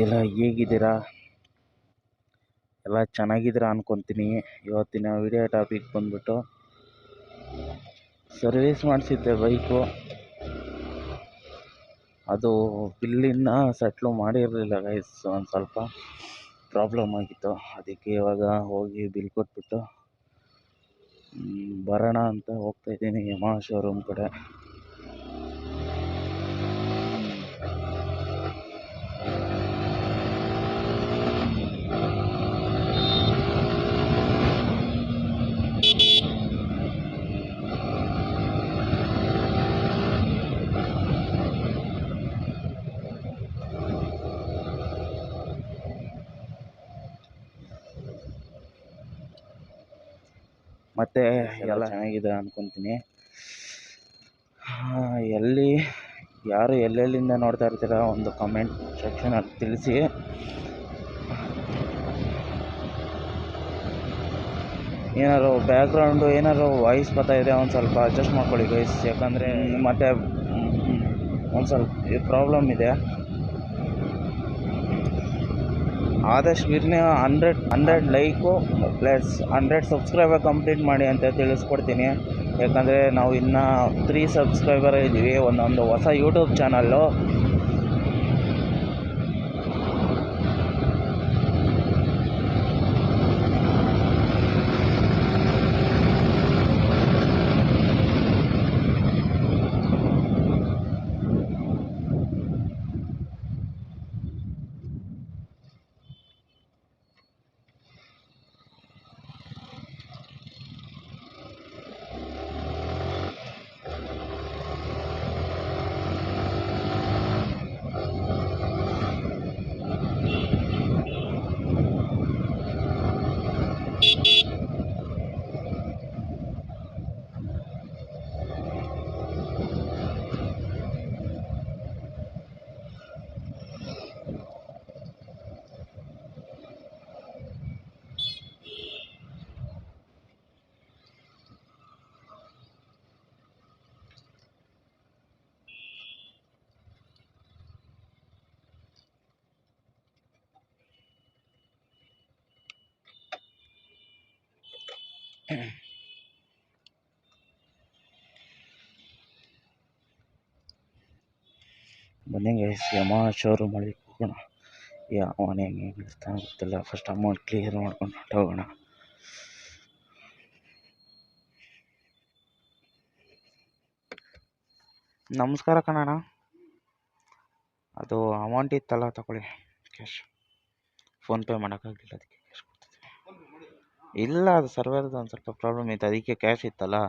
ಎಲ್ಲ ಹೇಗಿದ್ದೀರಾ? ಎಲ್ಲ ಚೆನ್ನಾಗಿದ್ದೀರಾ ಅನ್ಕೊತೀನಿ. ಇವತ್ತಿನ ವಿಡಿಯೋ ಟಾಪಿಕ್ ಬಂದ್ಬಿಟ್ಟು ಸರ್ವಿಸ್ ಮಾಡಿಸಿದ್ದೆ ಬೈಕು. ಅದು ಬಿಲ್ಲಿನ ಸೆಟ್ಲು ಮಾಡಿರಲಿಲ್ಲ ಗೈಸ್, ಒಂದು ಸ್ವಲ್ಪ ಪ್ರಾಬ್ಲಮ್ ಆಗಿತ್ತು. ಅದಕ್ಕೆ ಇವಾಗ ಹೋಗಿ ಬಿಲ್ ಕೊಟ್ಬಿಟ್ಟು ಬರೋಣ ಅಂತ ಹೋಗ್ತಾಯಿದ್ದೀನಿ ಯಮಹ ಶೋರೂಮ್ ಕಡೆ. ಮತ್ತು ಎಲ್ಲ ಚೆನ್ನಾಗಿದೆ ಅಂದ್ಕೊತೀನಿ. ಯಾರು ಎಲ್ಲೆಲ್ಲಿಂದ ನೋಡ್ತಾ ಇರ್ತೀರ ಒಂದು ಕಮೆಂಟ್ ಸೆಕ್ಷನಲ್ಲಿ ತಿಳಿಸಿ. ಏನಾದ್ರು ಬ್ಯಾಕ್ಗ್ರೌಂಡು ಏನಾದ್ರು ವಾಯ್ಸ್ ಬರ್ತಾಯಿದೆ ಒಂದು ಸ್ವಲ್ಪ ಅಡ್ಜಸ್ಟ್ ಮಾಡ್ಕೊಳ್ಳಿ ಗೈಸ್, ಯಾಕಂದರೆ ಮತ್ತು ಒಂದು ಸ್ವಲ್ಪ ಪ್ರಾಬ್ಲಮ್ ಇದೆ. ಆದಷ್ಟು ವಿರ್ನ 100 ಲೈಕು ಪ್ಲಸ್ 100 ಸಬ್ಸ್ಕ್ರೈಬರ್ ಕಂಪ್ಲೀಟ್ ಮಾಡಿ ಅಂತ ತಿಳಿಸ್ಕೊಡ್ತೀನಿ. ಯಾಕಂದರೆ ನಾವು ಇನ್ನೂ 3 ಸಬ್ಸ್ಕ್ರೈಬರ್ ಇದ್ದೀವಿ. ಒಂದೊಂದು ಹೊಸ ಯೂಟ್ಯೂಬ್ ಚಾನಲ್ಲು. ಬನ್ನಿ ಗೈಸ್, ಯಮಹ ಶೋರೂಮಲ್ಲಿ ಹೋಗೋಣ. ಅವನು ಹೆಂಗೆ ನಿಲ್ಲಿಸ್ತಾನೆ ಗೊತ್ತಿಲ್ಲ. ಫಸ್ಟ್ ಅಮೌಂಟ್ ಕ್ಲಿಯರ್ ಮಾಡ್ಕೊಂಡು ಹೋಗೋಣ. ನಮಸ್ಕಾರ ಕಣಣ್ಣ. ಅದು ಅಮೌಂಟ್ ಇತ್ತಲ್ಲ ತಗೊಳ್ಳಿ, ಕ್ಯಾಶ್. ಫೋನ್ಪೇ ಮಾಡೋಕ್ಕಾಗಲಿಲ್ಲ, ಅದಕ್ಕೆ ಕ್ಯಾಶ್ ಕೊಡ್ತಿದ್ದೆ. ಇಲ್ಲ, ಅದು ಸರ್ವರ್ದು ಒಂದು ಸ್ವಲ್ಪ ಪ್ರಾಬ್ಲಮ್ ಇತ್ತು, ಅದಕ್ಕೆ ಕ್ಯಾಶ್ ಇತ್ತಲ್ಲ.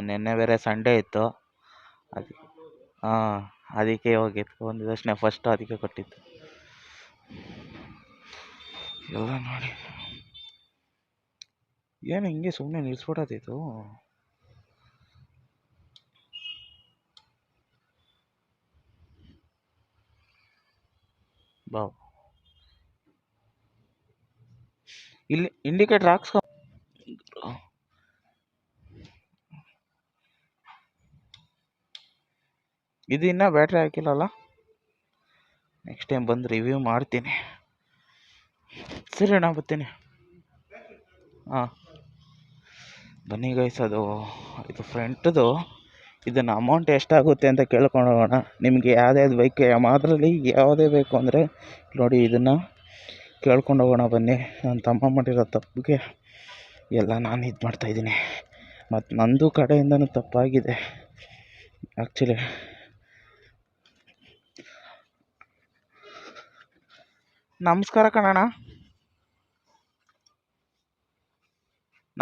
ನಿನ್ನೆ ಬೇರೆ ಸಂಡೇ ಇತ್ತು, ಅದಕ್ಕೆ ಅದಕ್ಕೆ ಇವಾಗ ಎತ್ಕೊಂಡಿದ್ದಷ್ಟೇ ಫಸ್ಟ್ ಅದಕ್ಕೆ ಕೊಟ್ಟಿದ್ದು. ಎಲ್ಲ ನೋಡಿ, ಏನು ಹಿಂಗೆ ಸುಮ್ಮನೆ ನಿಲ್ಲಿಸ್ಬಿಡೋದಿತ್ತು. ಬಾವು ಇಲ್ಲಿ ಇಂಡಿಕೇಟರ್ ಹಾಕ್ಸ್ಕೊ. ಇದು ಇನ್ನೂ ಬ್ಯಾಟ್ರಿ ಹಾಕಿಲ್ಲಲ್ಲ. ನೆಕ್ಸ್ಟ್ ಟೈಮ್ ಬಂದು ರಿವ್ಯೂ ಮಾಡ್ತೀನಿ. ಸರಿ ಅಣ್ಣ, ಬರ್ತೀನಿ. ಬನ್ನಿ ಗೈಸ್, ಇದು ಫ್ರಂಟ್ದು. ಇದನ್ನು ಅಮೌಂಟ್ ಎಷ್ಟಾಗುತ್ತೆ ಅಂತ ಕೇಳ್ಕೊಂಡು ಹೋಗೋಣ. ನಿಮಗೆ ಯಾವುದ್ಯಾವ್ದು ಬೈಕ್ ಅದರಲ್ಲಿ ಯಾವುದೇ ಬೇಕು ಅಂದರೆ ನೋಡಿ, ಇದನ್ನು ಕೇಳ್ಕೊಂಡು ಹೋಗೋಣ ಬನ್ನಿ. ನನ್ನ ತಮ್ಮ ಮಾಡಿರೋ ತಪ್ಪಿಗೆ ಎಲ್ಲ ನಾನು ಇದು ಮಾಡ್ತಾಯಿದ್ದೀನಿ. ಮತ್ತು ನಂದು ಕಡೆಯಿಂದನೂ ತಪ್ಪಾಗಿದೆ ಆ್ಯಕ್ಚುಲಿ. ನಮಸ್ಕಾರ ಕಣಣ್ಣ.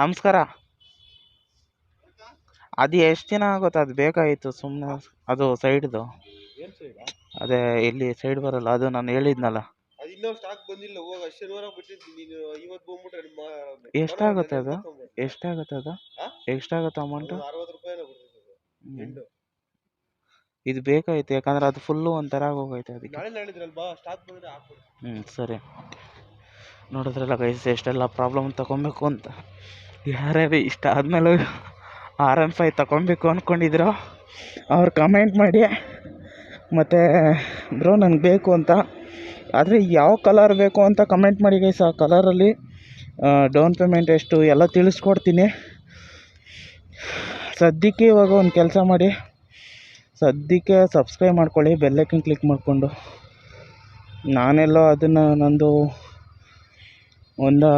ನಮಸ್ಕಾರ. ಅದು ಎಷ್ಟು ದಿನ ಆಗುತ್ತೆ? ಅದು ಬೇಕಾಗಿತ್ತು ಸುಮ್ಮನೆ. ಅದು ಸೈಡ್ದು, ಅದೇ ಇಲ್ಲಿ ಸೈಡ್ ಬರಲ್ಲ, ಅದು ನಾನು ಹೇಳಿದ್ನಲ್ಲ. ಎಷ್ಟಾಗುತ್ತೆ ಅದು? ಎಷ್ಟಾಗುತ್ತೆ ಅಮೌಂಟು? ಇದು ಬೇಕಾಗಿತ್ತು, ಯಾಕಂದ್ರೆ ಅದು ಫುಲ್ಲು ಒಂಥರ ಆಗೋಗೈತೆ ಅದಕ್ಕೆ. ಸರಿ. ನೋಡಿದ್ರಲ್ಲ ಗೈಸ್, ಎಷ್ಟೆಲ್ಲ ಪ್ರಾಬ್ಲಮ್ ತಗೊಬೇಕು ಅಂತ. ಯಾರ್ಯಾರು ಇಷ್ಟ ಆದಮೇಲೆ R15 ತಗೊಬೇಕು ಅಂದ್ಕೊಂಡಿದ್ರು ಅವ್ರು ಕಮೆಂಟ್ ಮಾಡಿ. ಮತ್ತು ಬ್ರೋ ನನಗೆ ಬೇಕು ಅಂತ ಆದರೆ ಯಾವ ಕಲರ್ ಬೇಕು ಅಂತ ಕಮೆಂಟ್ ಮಾಡಿ ಗೈಸ್. ಆ ಕಲರಲ್ಲಿ ಡೌನ್ ಪೇಮೆಂಟ್ ಎಷ್ಟು ಎಲ್ಲ ತಿಳಿಸ್ಕೊಡ್ತೀನಿ. ಸದ್ಯಕ್ಕೆ ಇವಾಗ ಒಂದು ಕೆಲಸ ಮಾಡಿ, ಸದ್ಯಕ್ಕೆ ಸಬ್ಸ್ಕ್ರೈಬ್ ಮಾಡ್ಕೊಳ್ಳಿ, ಬೆಲ್ಲೈಕನ್ ಕ್ಲಿಕ್ ಮಾಡಿಕೊಂಡು. ನಾನೆಲ್ಲೋ ಅದನ್ನು ನಂದು ಒಂದು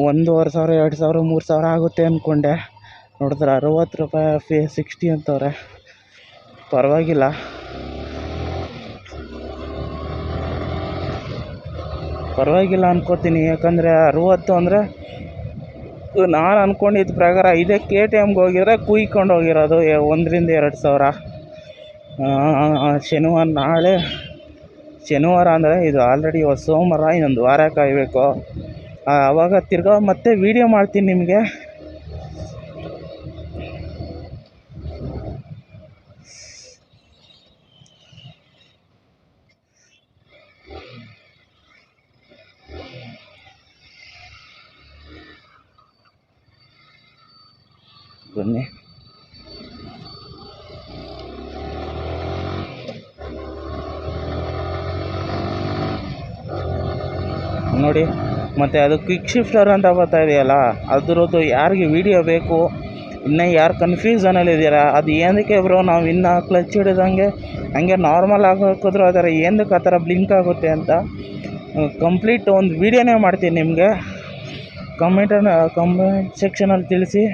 1,500 2,000 3,000 ಆಗುತ್ತೆ ಅಂದ್ಕೊಂಡೆ. ನೋಡಿದ್ರೆ 60 ರೂಪಾಯಿ 60 ಅಂತವ್ರೆ. ಪರವಾಗಿಲ್ಲ, ಅನ್ಕೋತೀನಿ. ಯಾಕಂದರೆ 60 ಅಂದರೆ ನಾನು ಅಂದ್ಕೊಂಡಿದ್ದ ಪ್ರಕಾರ ಇದೇ KTMಗೆ ಹೋಗಿದ್ರೆ ಕುಯ್ಕೊಂಡು ಹೋಗಿರೋದು 1,000 2 ಸಾವಿರ. ಶನಿವಾರ ಅಂದರೆ ಇದು ಆಲ್ರೆಡಿ ಸೋಮವಾರ, ಇನ್ನೊಂದು ವಾರ ಕಾಯಬೇಕು. ಆವಾಗ ತಿರ್ಗಾ ಮತ್ತೆ ವೀಡಿಯೋ ಮಾಡ್ತೀನಿ ನಿಮಗೆ. ಬನ್ನಿ, ನೋಡಿ. ಮತ್ತು ಅದು ಕ್ವಿಕ್ ಶಿಫ್ಟರ್ ಅಂತ ಬರ್ತಾ ಇದೆಯಲ್ಲ, ಅದರದ್ದು ಯಾರಿಗೆ ವೀಡಿಯೋ ಬೇಕು, ಇನ್ನೂ ಯಾರು ಕನ್ಫ್ಯೂಸನಲ್ಲಿ ಇದ್ದೀರಾ, ಅದು ಏನಕ್ಕೆ ಬ್ರೋ ನಾವು ಇನ್ನೂ ಕ್ಲಚ್ ಹಿಡಿದಂಗೆ ಹಂಗೆ ನಾರ್ಮಲ್ ಆಗಿ ಹಾಕಿದ್ರು ಅದರ ಏನಕ್ಕೆ ಆ ಥರ ಬ್ಲಿಂಕ್ ಆಗುತ್ತೆ ಅಂತ ಕಂಪ್ಲೀಟ್ ಒಂದು ವೀಡಿಯೋನೇ ಮಾಡ್ತೀನಿ ನಿಮಗೆ. ಕಮೆಂಟ್ ಸೆಕ್ಷನಲ್ಲಿ ತಿಳಿಸಿ.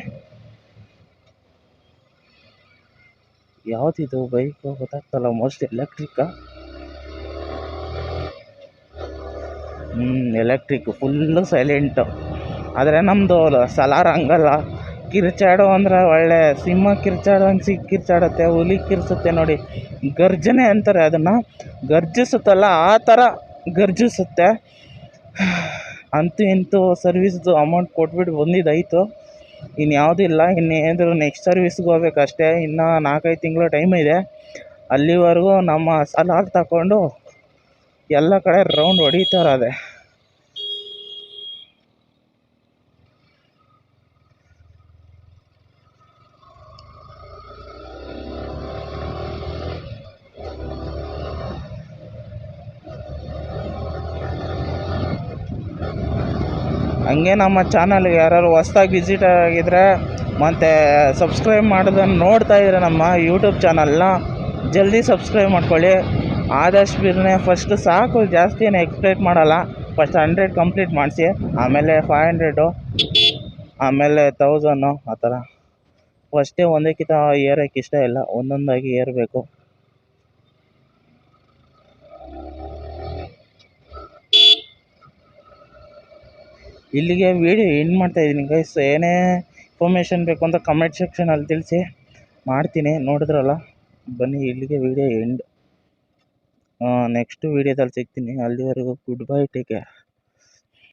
ಯಾವುದಿದು ಬೈಕು ಗೊತ್ತಾಗ್ತಲ್ಲ, ಮೋಸ್ಟ್ ಎಲೆಕ್ಟ್ರಿಕ್ಕಾ? Electric, full silent. ಆದರೆ ನಮ್ಮದು ಸಲಾರ್ ಹಂಗಲ್ಲ, ಕಿರ್ಚಾಡೋ ಅಂದರೆ ಒಳ್ಳೆ ಸಿಂಹ ಕಿರ್ಚಾಡೋಂಗೆ ಕಿರ್ಚಾಡುತ್ತೆ, ಹುಲಿ ಕಿರ್ಸುತ್ತೆ ನೋಡಿ. ಗರ್ಜನೆ ಅಂತಾರೆ ಅದನ್ನು, ಗರ್ಜಿಸುತ್ತಲ್ಲ ಆ ಥರ ಗರ್ಜಿಸುತ್ತೆ. ಅಂತೂ ಇಂತೂ ಸರ್ವಿಸ್ದು ಅಮೌಂಟ್ ಕೊಟ್ಬಿಟ್ಟು ಬಂದಿದ್ದಾಯಿತು. ಇನ್ಯಾವುದಿಲ್ಲ, ಇನ್ನೇನಾದರೂ ನೆಕ್ಸ್ಟ್ ಸರ್ವಿಸ್ಗೆ ಹೋಗ್ಬೇಕಷ್ಟೇ. ಇನ್ನು 4-5 ತಿಂಗಳು ಟೈಮ್ ಇದೆ. ಅಲ್ಲಿವರೆಗೂ ನಮ್ಮ ಸಲಾರ್ ತಗೊಂಡು ಎಲ್ಲ ಕಡೆ ರೌಂಡ್ ಹೊಡಿತಾರದೆ. ಹಂಗೆ ನಮ್ಮ ಚಾನಲ್ಗೆ ಯಾರು ಹೊಸ್ದಾಗಿ ವಿಸಿಟ್ ಆಗಿದ್ರೆ ಮತ್ತು ಸಬ್ಸ್ಕ್ರೈಬ್ ಮಾಡೋದನ್ನು ನೋಡ್ತಾ ಇದ್ರೆ ನಮ್ಮ ಯೂಟ್ಯೂಬ್ ಚಾನಲ್ನ ಜಲ್ದಿ ಸಬ್ಸ್ಕ್ರೈಬ್ ಮಾಡ್ಕೊಳ್ಳಿ. ಆದಷ್ಟು ಬಿರ್ನೆ ಫಸ್ಟು ಸಾಕು, ಜಾಸ್ತಿ ಏನು ಎಕ್ಸ್ಪೆಕ್ಟ್ ಮಾಡಲ್ಲ. ಫಸ್ಟ್ 100 ಕಂಪ್ಲೀಟ್ ಮಾಡಿಸಿ, ಆಮೇಲೆ 500, ಆಮೇಲೆ 1000 ಆ ಥರ. ಫಸ್ಟೇ ಒಂದಕ್ಕಿಂತ ಏರೋಕ್ಕೆ ಇಷ್ಟ ಇಲ್ಲ, ಒಂದೊಂದಾಗಿ ಏರಬೇಕು. ಇಲ್ಲಿಗೆ ವೀಡಿಯೋ ಎಂಡ್ ಮಾಡ್ತಾಯಿದ್ದೀನಿ ಗೈಸ್. ಏನೇ ಇನ್ಫಾರ್ಮೇಷನ್ ಬೇಕು ಅಂತ ಕಮೆಂಟ್ ಸೆಕ್ಷನಲ್ಲಿ ತಿಳಿಸಿ, ಮಾಡ್ತೀನಿ. ನೋಡಿದ್ರಲ್ಲ, ಬನ್ನಿ ಇಲ್ಲಿಗೆ ವೀಡಿಯೋ ಎಂಡ್. ನೆಕ್ಸ್ಟ್ ವೀಡಿಯೋದಲ್ಲಿ ಸಿಗ್ತೀನಿ. ಅಲ್ಲಿವರೆಗೂ ಗುಡ್ ಬೈ, ಟೇಕ್ ಕೇರ್.